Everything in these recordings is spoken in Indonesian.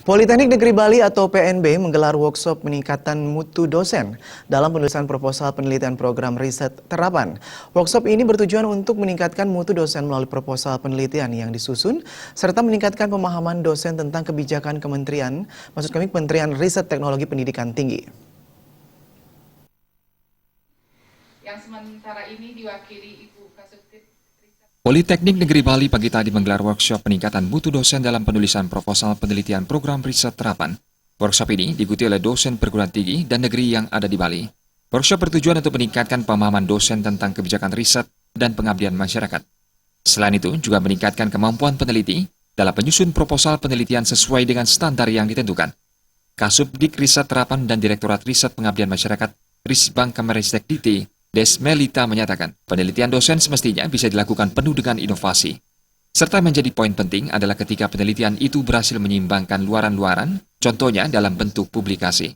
Politeknik Negeri Bali atau PNB menggelar workshop peningkatan mutu dosen dalam penulisan proposal penelitian program riset terapan. Workshop ini bertujuan untuk meningkatkan mutu dosen melalui proposal penelitian yang disusun, serta meningkatkan pemahaman dosen tentang kebijakan Kementerian Riset Teknologi Pendidikan Tinggi. Yang sementara ini diwakili Ibu Kasubdit Politeknik Negeri Bali pagi tadi menggelar workshop peningkatan mutu dosen dalam penulisan proposal penelitian program riset terapan. Workshop ini diikuti oleh dosen perguruan tinggi dan negeri yang ada di Bali. Workshop bertujuan untuk meningkatkan pemahaman dosen tentang kebijakan riset dan pengabdian masyarakat. Selain itu, juga meningkatkan kemampuan peneliti dalam menyusun proposal penelitian sesuai dengan standar yang ditentukan. Kasubdik Riset Terapan dan Direktorat Riset Pengabdian Masyarakat Risbang Kemenristek Dikti Desmelita menyatakan, penelitian dosen semestinya bisa dilakukan penuh dengan inovasi. Serta menjadi poin penting adalah ketika penelitian itu berhasil menyimbangkan luaran-luaran, contohnya dalam bentuk publikasi.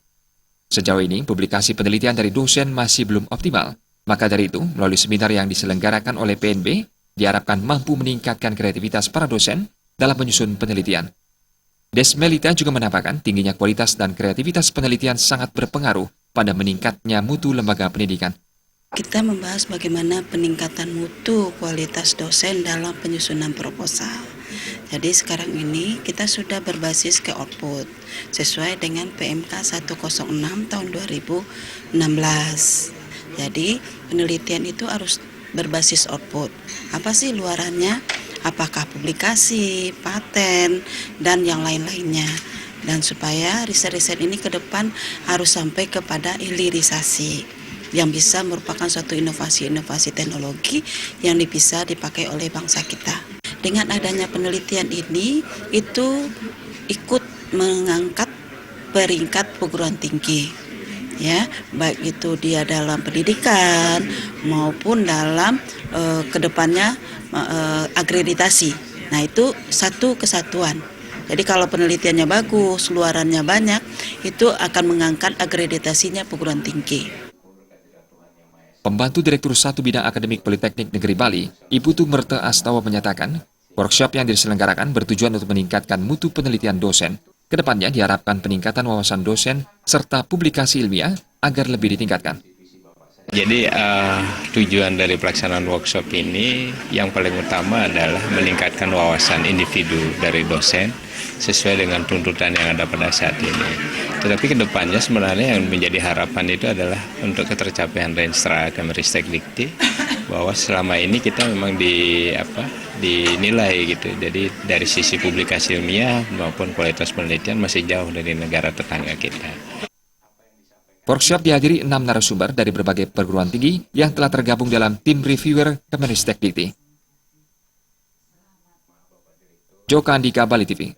Sejauh ini, publikasi penelitian dari dosen masih belum optimal. Maka dari itu, melalui seminar yang diselenggarakan oleh PNB, diharapkan mampu meningkatkan kreativitas para dosen dalam menyusun penelitian. Desmelita juga menambahkan, tingginya kualitas dan kreativitas penelitian sangat berpengaruh pada meningkatnya mutu lembaga pendidikan. Kita membahas bagaimana peningkatan mutu kualitas dosen dalam penyusunan proposal. Jadi sekarang ini kita sudah berbasis ke output sesuai dengan PMK 106 tahun 2016. Jadi penelitian itu harus berbasis output. Apa sih luarannya? Apakah publikasi, paten, dan yang lain-lainnya. Dan supaya riset-riset ini ke depan harus sampai kepada hilirisasi, yang bisa merupakan suatu inovasi-inovasi teknologi yang bisa dipakai oleh bangsa kita. Dengan adanya penelitian ini, itu ikut mengangkat peringkat perguruan tinggi, ya, baik itu dia dalam pendidikan maupun dalam kedepannya akreditasi. Nah, itu satu kesatuan. Jadi kalau penelitiannya bagus, luarannya banyak, itu akan mengangkat akreditasinya perguruan tinggi. Pembantu Direktur 1 Bidang Akademik Politeknik Negeri Bali, Ibu Tumerte Astawa menyatakan, workshop yang diselenggarakan bertujuan untuk meningkatkan mutu penelitian dosen. Kedepannya diharapkan peningkatan wawasan dosen serta publikasi ilmiah agar lebih ditingkatkan. Jadi tujuan dari pelaksanaan workshop ini yang paling utama adalah meningkatkan wawasan individu dari dosen sesuai dengan tuntutan yang ada pada saat ini. Tetapi kedepannya sebenarnya yang menjadi harapan itu adalah untuk ketercapaian Renstra Kemenristek Dikti, bahwa selama ini kita memang dinilai gitu. Jadi dari sisi publikasi ilmiah maupun kualitas penelitian masih jauh dari negara tetangga kita. Workshop dihadiri 6 narasumber dari berbagai perguruan tinggi yang telah tergabung dalam tim reviewer Kemenristek Dikti. Joko Andika, Bali TV.